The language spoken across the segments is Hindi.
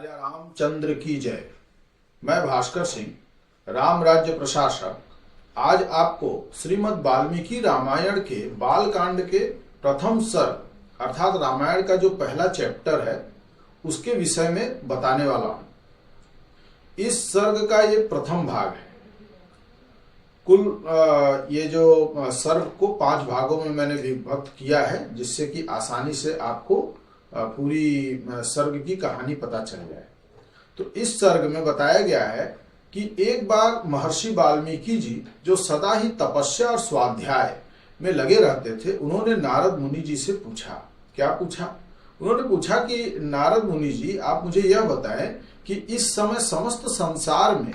राजा रामचंद्र की जय। मैं भास्कर सिंह, राम राज्य प्रशासक, आज आपको श्रीमद् वाल्मीकि रामायण के बालकांड के प्रथम सर्ग अर्थात रामायण का जो पहला चैप्टर है उसके विषय में बताने वाला हूं। इस सर्ग का ये प्रथम भाग है। कुल ये जो सर्ग को 5 भागों में मैंने विभक्त किया है, जिससे कि आसानी से आपको पूरी सर्ग की कहानी पता चल जाए। तो इस सर्ग में बताया गया है कि एक बार महर्षि वाल्मीकि जी जो सदा ही तपस्या और स्वाध्याय में लगे रहते थे, उन्होंने नारद मुनि जी से पूछा। क्या पूछा? उन्होंने पूछा कि नारद मुनि जी, आप मुझे यह बताएं कि इस समय समस्त संसार में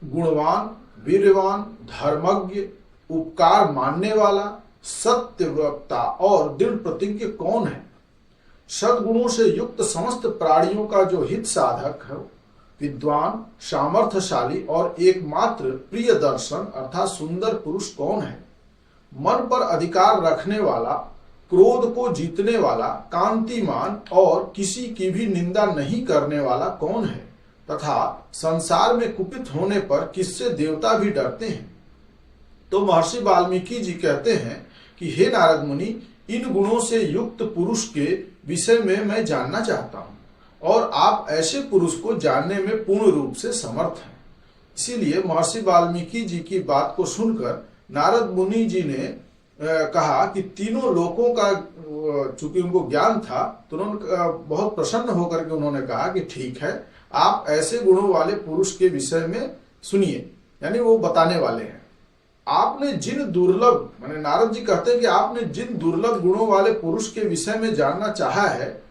गुणवान, वीरवान, धर्मज्ञ, उपकार मानने वाला, सत्यवक्ता और दृढ़ प्रतिज्ञ कौन है? सद्गुणों से युक्त समस्त प्राणियों का जो हित साधक है, विद्वान, सामर्थ्यशाली और एकमात्र प्रिय दर्शन अर्थात सुंदर पुरुष कौन है? मन पर अधिकार रखने वाला, क्रोध को जीतने वाला, कांतिमान और किसी की भी निंदा नहीं करने वाला कौन है? तथा संसार में कुपित होने पर किससे देवता भी डरते हैं? तो महर्षि वाल्मीकि जी कहते हैं कि हे नारद मुनि, इन गुणों से युक्त पुरुष के विषय में मैं जानना चाहता हूं और आप ऐसे पुरुष को जानने में पूर्ण रूप से समर्थ हैं। इसीलिए महर्षि वाल्मीकि जी की बात को सुनकर नारद मुनि जी ने कहा कि तीनों लोकों का, चूंकि उनको ज्ञान था, तो उन्होंने बहुत प्रसन्न होकर के उन्होंने कहा कि ठीक है, आप ऐसे गुणों वाले पुरुष के विषय में सुनिए, यानी वो बताने वाले हैं। आपने जिन दुर्लभ, माने नारद जी कहते हैं कि आपने जिन दुर्लभ गुणों वाले पुरुष के विषय में जानना चाहा है,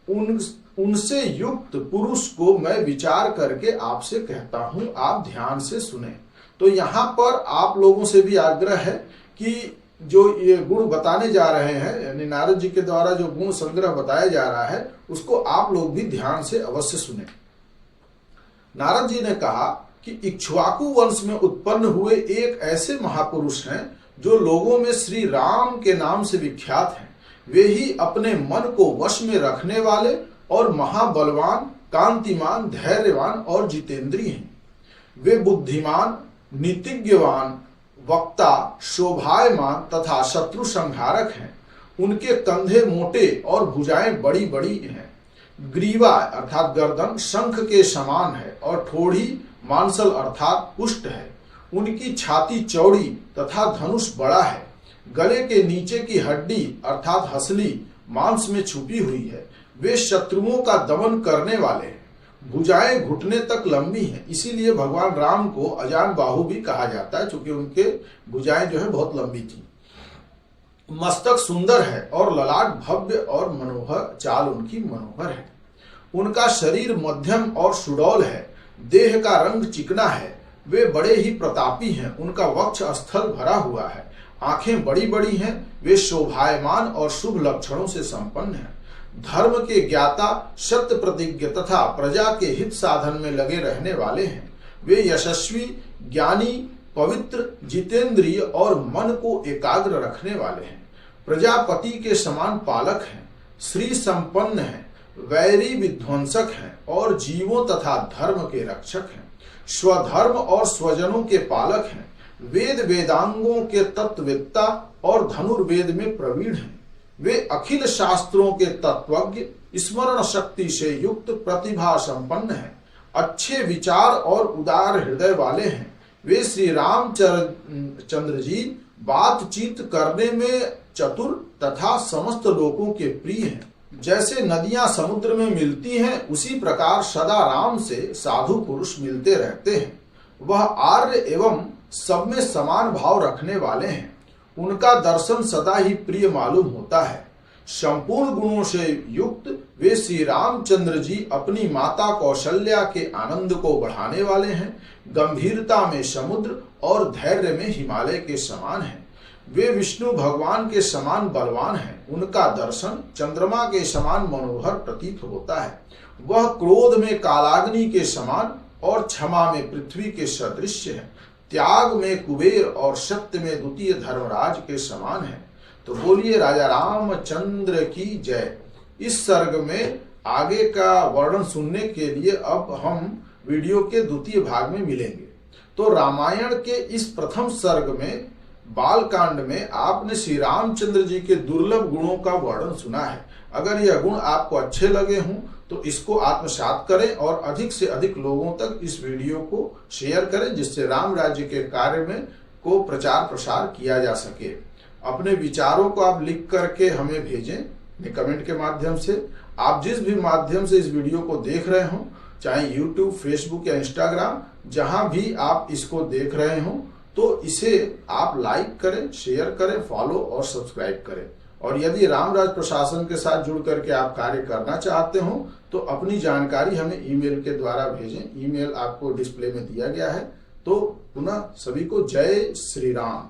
उनसे युक्त पुरुष को मैं विचार करके आपसे कहता हूं, आप ध्यान से सुने। तो यहाँ पर आप लोगों से भी आग्रह है कि जो ये गुण बताने जा रहे हैं, यानी नारद जी के द्वारा जो गुण संग्रह बताया जा रहा है, उसको आप लोग भी ध्यान से अवश्य सुने। नारद जी ने कहा कि इक्ष्वाकु वंश में उत्पन्न हुए एक ऐसे महापुरुष हैं जो लोगों में श्री राम के नाम से विख्यात हैं। वे ही अपने मन को वश में रखने वाले और महाबलवान, कांतिमान, धैर्यवान और जितेंद्रिय हैं। वे बुद्धिमान, नीतिज्ञवान, वक्ता, शोभायमान तथा शत्रु संहारक हैं। उनके कंधे मोटे और भुजाएं बड़ी बड़ी हैं। ग्रीवा अर्थात गर्दन शंख के समान है और ठोड़ी मांसल अर्थात पुष्ट है। उनकी छाती चौड़ी तथा धनुष बड़ा है। गले के नीचे की हड्डी अर्थात हसली मांस में छुपी हुई है। वे शत्रुओं का दमन करने वाले हैं। भुजाएं घुटने तक लंबी हैं, इसीलिए भगवान राम को अजान बाहु भी कहा जाता है, क्योंकि उनके भुजाएं जो है बहुत लंबी थी। मस्तक सुंदर है और ललाट भव्य और मनोहर, चाल उनकी मनोहर है। उनका शरीर मध्यम और सुडौल है। देह का रंग चिकना है। वे बड़े ही प्रतापी हैं। उनका वक्ष स्थल भरा हुआ है। आंखें बड़ी बड़ी हैं। वे शोभायमान और शुभ लक्षणों से संपन्न हैं। धर्म के ज्ञाता, सत्य प्रतिज्ञ तथा प्रजा के हित साधन में लगे रहने वाले हैं। वे यशस्वी, ज्ञानी, पवित्र, जितेंद्रिय और मन को एकाग्र रखने वाले हैं। प्रजापति के समान पालक हैं। श्री संपन्न हैं। वैरी विध्वंसक हैं और जीवों तथा धर्म के रक्षक हैं। स्वधर्म और स्वजनों के पालक हैं। वेद वेदांगों के तत्ववेत्ता और धनुर्वेद में प्रवीण हैं। वे अखिल शास्त्रों के तत्वज्ञ, स्मरण शक्ति से युक्त, प्रतिभा संपन्न हैं। अच्छे विचार और उदार हृदय वाले हैं। वे श्री रामचंद्र जी बातचीत करने में चतुर तथा समस्त लोगों के प्रिय हैं। जैसे नदियां समुद्र में मिलती हैं, उसी प्रकार सदा राम से साधु पुरुष मिलते रहते हैं। वह आर्य एवं सब में समान भाव रखने वाले हैं। उनका दर्शन सदा ही प्रिय मालूम होता है। संपूर्ण गुणों से युक्त वे श्री रामचंद्र जी अपनी माता कौशल्या के आनंद को बढ़ाने वाले हैं। गंभीरता में समुद्र और धैर्य में हिमालय के समान हैं। वे विष्णु भगवान के समान बलवान हैं। उनका दर्शन चंद्रमा के समान मनोहर प्रतीत होता है। वह क्रोध में कालाग्नि के समान और क्षमा में पृथ्वी के सदृश है। त्याग में कुबेर और सत्य में द्वितीय धर्मराज के समान है। तो बोलिए राजा रामचंद्र की जय। इस सर्ग में आगे का वर्णन सुनने के लिए अब हम वीडियो के द्वितीय भाग में मिलेंगे। तो रामायण के इस प्रथम सर्ग में बालकांड में आपने श्री रामचंद्र जी के दुर्लभ गुणों का वर्णन सुना है। अगर यह गुण आपको अच्छे लगे हों तो इसको आत्मसात करें और अधिक से अधिक लोगों तक इस वीडियो को शेयर करें, जिससे राम राज्य के कार्य में को प्रचार प्रसार किया जा सके। अपने विचारों को आप लिख करके हमें भेजें कमेंट के माध्यम से। आप जिस भी माध्यम से इस वीडियो को देख रहे हो, चाहे यूट्यूब, फेसबुक या इंस्टाग्राम, जहां भी आप इसको देख रहे हो, तो इसे आप लाइक करें, शेयर करें, फॉलो और सब्सक्राइब करें। और यदि रामराज प्रशासन के साथ जुड़ करके आप कार्य करना चाहते हो तो अपनी जानकारी हमें ईमेल के द्वारा भेजें। ईमेल आपको डिस्प्ले में दिया गया है। तो पुनः सभी को जय श्री राम।